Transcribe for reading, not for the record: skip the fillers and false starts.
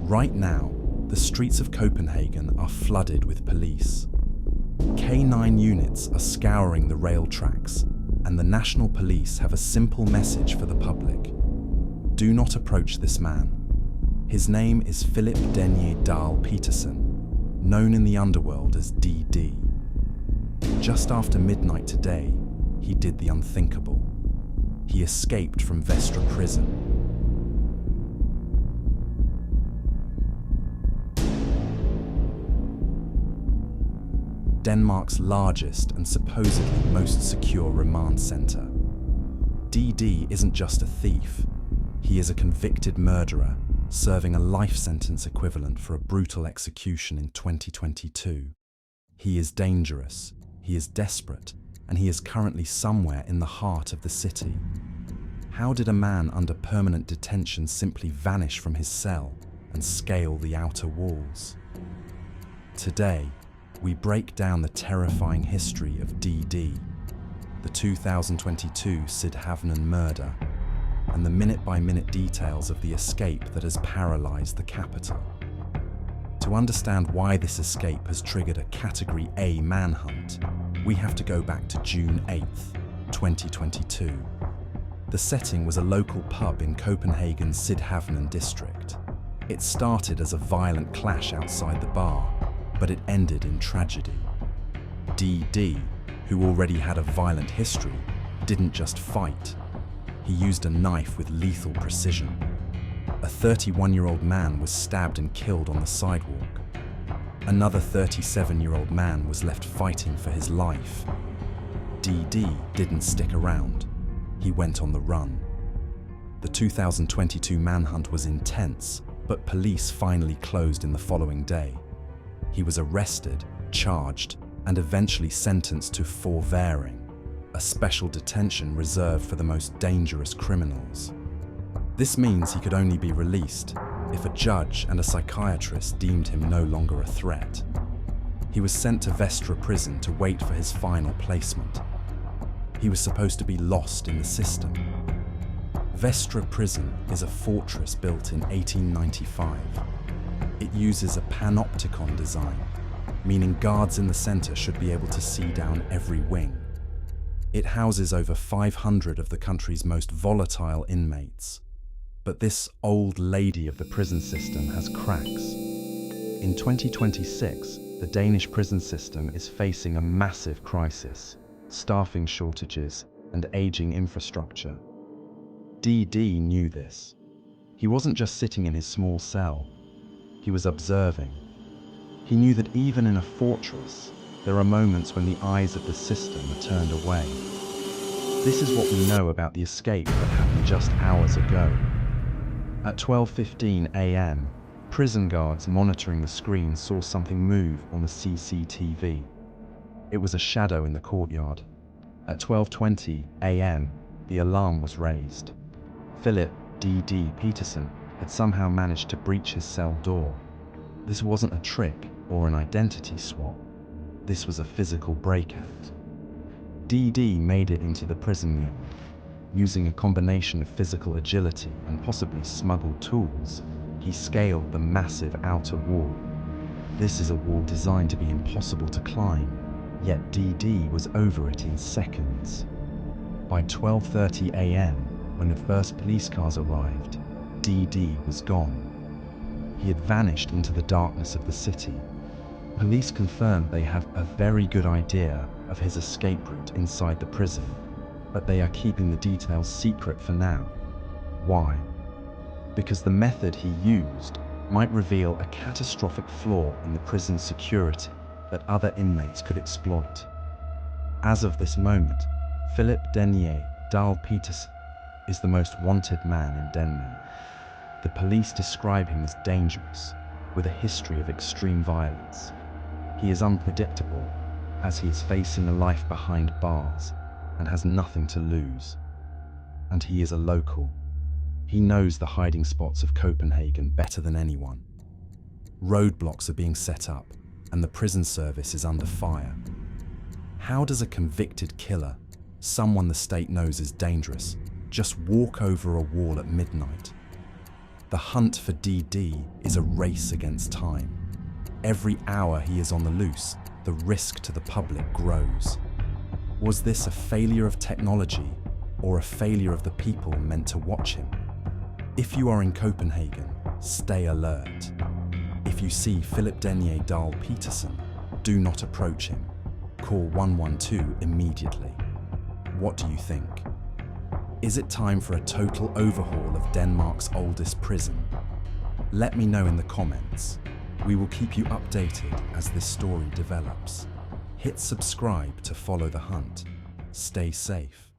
Right now, the streets of Copenhagen are flooded with police. K9 units are scouring the rail tracks, and the national police have a simple message for the public. Do not approach this man. His name is Denié Dahl Petersen, known in the underworld as DD. Just after midnight today, he did the unthinkable. He escaped from Vestre Prison. Denmark's largest and supposedly most secure remand center. DD isn't just a thief. He is a convicted murderer, serving a life sentence equivalent for a brutal execution in 2022. He is dangerous, he is desperate, and he is currently somewhere in the heart of the city. How did a man under permanent detention simply vanish from his cell and scale the outer walls? Today, we break down the terrifying history of DD, the 2022 Sydhavnen murder, and the minute-by-minute details of the escape that has paralyzed the capital. To understand why this escape has triggered a Category A manhunt, we have to go back to June 8th, 2022. The setting was a local pub in Copenhagen's Sydhavnen district. It started as a violent clash outside the bar, but it ended in tragedy. DD, who already had a violent history, didn't just fight. He used a knife with lethal precision. A 31-year-old man was stabbed and killed on the sidewalk. Another 37-year-old man was left fighting for his life. DD didn't stick around. He went on the run. The 2022 manhunt was intense, but police finally closed in the following day. He was arrested, charged, and eventually sentenced to forvaring, a special detention reserved for the most dangerous criminals. This means he could only be released if a judge and a psychiatrist deemed him no longer a threat. He was sent to Vestre Prison to wait for his final placement. He was supposed to be lost in the system. Vestre Prison is a fortress built in 1895. It uses a panopticon design, meaning guards in the center should be able to see down every wing. It houses over 500 of the country's most volatile inmates. But this old lady of the prison system has cracks. In 2026, the Danish prison system is facing a massive crisis, staffing shortages, and aging infrastructure. DD knew this. He wasn't just sitting in his small cell. He was observing. He knew that even in a fortress, there are moments when the eyes of the system are turned away. This is what we know about the escape that happened just hours ago. At 12:15 a.m., prison guards monitoring the screen saw something move on the CCTV. It was a shadow in the courtyard. At 12:20 a.m., the alarm was raised. DD Petersen had somehow managed to breach his cell door. This wasn't a trick or an identity swap. This was a physical breakout. DD made it into the prison yard. Using a combination of physical agility and possibly smuggled tools, he scaled the massive outer wall. This is a wall designed to be impossible to climb, yet DD was over it in seconds. By 12:30 a.m., when the first police cars arrived, DD was gone. He had vanished into the darkness of the city. Police confirmed they have a very good idea of his escape route inside the prison, but they are keeping the details secret for now. Why? Because the method he used might reveal a catastrophic flaw in the prison's security that other inmates could exploit. As of this moment, Denié Dahl Petersen is the most wanted man in Denmark. The police describe him as dangerous, with a history of extreme violence. He is unpredictable, as he is facing a life behind bars and has nothing to lose. And he is a local. He knows the hiding spots of Copenhagen better than anyone. Roadblocks are being set up, and the prison service is under fire. How does a convicted killer, someone the state knows is dangerous, just walk over a wall at midnight? The hunt for DD is a race against time. Every hour he is on the loose, the risk to the public grows. Was this a failure of technology or a failure of the people meant to watch him? If you are in Copenhagen, stay alert. If you see Philip Denié Dahl Petersen, do not approach him. Call 112 immediately. What do you think? Is it time for a total overhaul of Denmark's oldest prison? Let me know in the comments. We will keep you updated as this story develops. Hit subscribe to follow the hunt. Stay safe.